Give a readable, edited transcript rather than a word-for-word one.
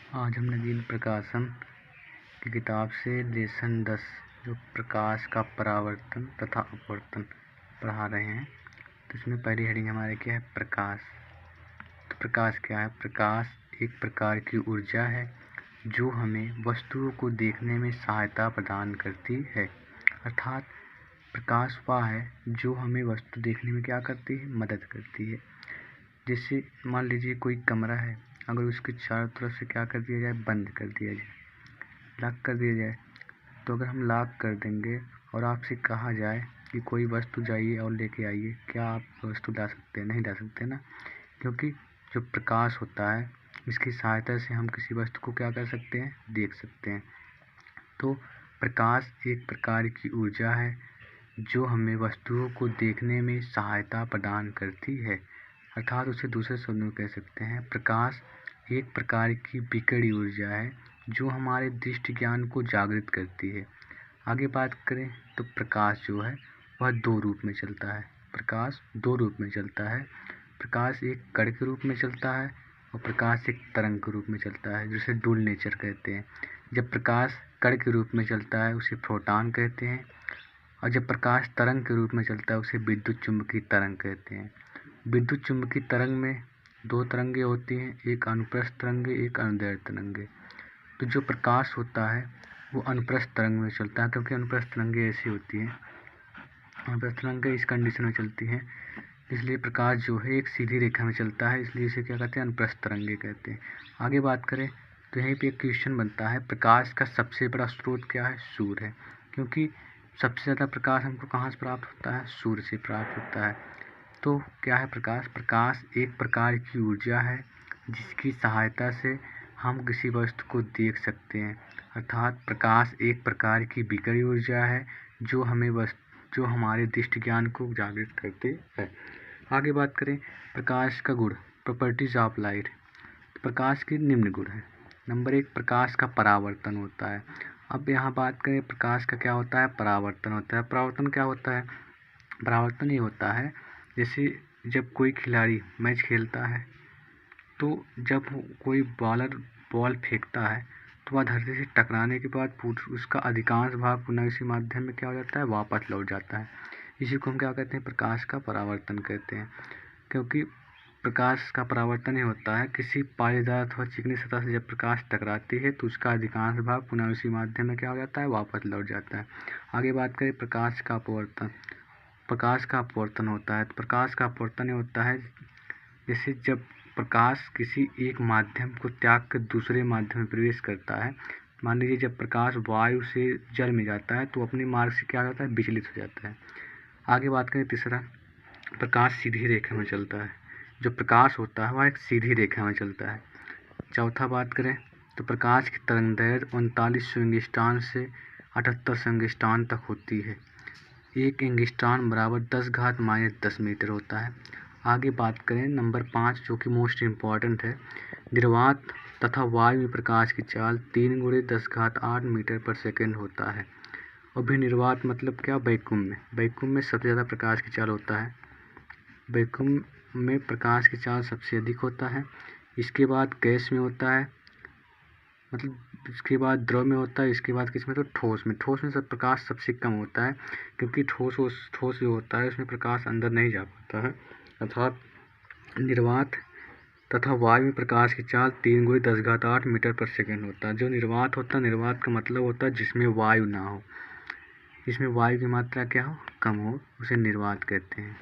आज हम नवीन प्रकाशन की किताब से लेसन 10 जो प्रकाश का परावर्तन तथा अपवर्तन पढ़ा रहे हैं। तो इसमें पहली हेडिंग हमारे क्या है, प्रकाश। तो प्रकाश क्या है? प्रकाश एक प्रकार की ऊर्जा है जो हमें वस्तुओं को देखने में सहायता प्रदान करती है। अर्थात प्रकाश वह है जो हमें वस्तु देखने में क्या करती है, मदद करती है। जैसे मान लीजिए कोई कमरा है, अगर उसके चारों तरफ से क्या कर दिया जाए, बंद कर दिया जाए, लॉक कर दिया जाए, तो अगर हम लॉक कर देंगे और आपसे कहा जाए कि कोई वस्तु जाइए और लेके आइए, क्या आप वस्तु ला सकते हैं? नहीं ला सकते ना, क्योंकि जो प्रकाश होता है इसकी सहायता से हम किसी वस्तु को क्या कर सकते हैं, देख सकते हैं। तो प्रकाश एक प्रकार की ऊर्जा है जो हमें वस्तुओं को देखने में सहायता प्रदान करती है। अर्थात उसे दूसरे शब्दों में कह सकते हैं, प्रकाश एक प्रकार की विकिरण ऊर्जा है जो हमारे दृष्टि ज्ञान को जागृत करती है। आगे बात करें तो प्रकाश जो है वह दो रूप में चलता है। प्रकाश दो रूप में चलता है। प्रकाश एक कण के रूप में चलता है और प्रकाश एक तरंग के रूप में चलता है, जिसे डुअल नेचर कहते हैं। जब प्रकाश कण के रूप में चलता है उसे फोटॉन कहते हैं, और जब प्रकाश तरंग के रूप में चलता है उसे विद्युत चुम्बकीय तरंग कहते हैं। विद्युत चुम्बकीय तरंग में दो तरंगे होती हैं, एक अनुप्रस्थ तरंगे, एक अनुदैर्ध्य तरंगे। तो जो प्रकाश होता है वो अनुप्रस्थ तरंग में चलता है, क्योंकि अनुप्रस्थ तरंगे ऐसी होती हैं, अनुप्रस्थ तरंगे इस कंडीशन में चलती हैं, इसलिए प्रकाश जो है एक सीधी रेखा में चलता है, इसलिए इसे क्या कहते हैं, अनुप्रस्थ तरंगे कहते हैं। आगे बात करें तो यहीं पे एक क्वेश्चन बनता है, प्रकाश का सबसे बड़ा स्रोत क्या है? सूर्य है, क्योंकि सबसे ज़्यादा प्रकाश हमको कहाँ से प्राप्त होता है? सूर्य से प्राप्त होता है। तो क्या है प्रकाश? प्रकाश एक प्रकार की ऊर्जा है जिसकी सहायता से हम किसी वस्तु को देख सकते हैं। अर्थात प्रकाश एक प्रकार की विकिरण ऊर्जा है जो हमारे दृष्टि ज्ञान को जागृत करती है। आगे बात करें प्रकाश का गुण, प्रॉपर्टीज ऑफ लाइट। प्रकाश के निम्न गुण हैं। नंबर 1, प्रकाश का परावर्तन होता है। अब यहाँ बात करें प्रकाश का क्या होता है, परावर्तन होता है। परावर्तन क्या होता है? परावर्तन ये होता है जैसे जब कोई खिलाड़ी मैच खेलता है तो जब कोई बॉलर बॉल फेंकता है तो वह धरती से टकराने के बाद उसका अधिकांश भाग पुनः इसी माध्यम में क्या हो जाता है, वापस लौट जाता है। इसी को हम क्या कहते हैं, प्रकाश का परावर्तन कहते हैं। क्योंकि प्रकाश का परावर्तन ही होता है, किसी पालीदार अथवा चिकनी सतह से जब प्रकाश टकराती है तो उसका अधिकांश भाग पुनः उसी माध्यम में क्या हो जाता है, वापस लौट जाता है। आगे बात करें प्रकाश का अपवर्तन। प्रकाश का अपवर्तन होता है, तो प्रकाश का अपवर्तन होता है जैसे जब प्रकाश किसी एक माध्यम को त्याग कर दूसरे माध्यम में प्रवेश करता है। मान लीजिए जब प्रकाश वायु से जल में जाता है तो अपने मार्ग से क्या होता है, विचलित हो जाता है। आगे बात करें तीसरा, प्रकाश सीधी रेखा में चलता है। जो प्रकाश होता है वह एक सीधी रेखा में चलता है। चौथा बात करें तो प्रकाश की तरंगदैर्घ्य 3900 एंगस्ट्रॉम से 7800 एंगस्ट्रॉम तक होती है। एक एंगस्ट्रॉम बराबर 10⁻⁻10 मीटर होता है। आगे बात करें नंबर 5 जो कि मोस्ट इम्पॉर्टेंट है, निर्वात तथा वायु में प्रकाश की चाल 3×10⁸ मीटर पर सेकेंड होता है। और भी निर्वात मतलब क्या, वैक्यूम में। वैक्यूम में सबसे ज़्यादा प्रकाश की चाल होता है, वैक्यूम में प्रकाश की चाल सबसे अधिक होता है। इसके बाद गैस में होता है, मतलब इसके बाद द्रव में होता है, इसके बाद किस में, तो ठोस में। ठोस में सब प्रकाश सबसे कम होता है, क्योंकि ठोस जो होता है उसमें प्रकाश अंदर नहीं जा पाता है। अर्थात निर्वात तथा वायु में प्रकाश की चाल 3×10⁸ मीटर पर सेकेंड होता है। जो निर्वात होता है, निर्वात का मतलब होता है जिसमें वायु ना हो, जिसमें वायु की मात्रा क्या हो, कम हो, उसे निर्वात कहते हैं।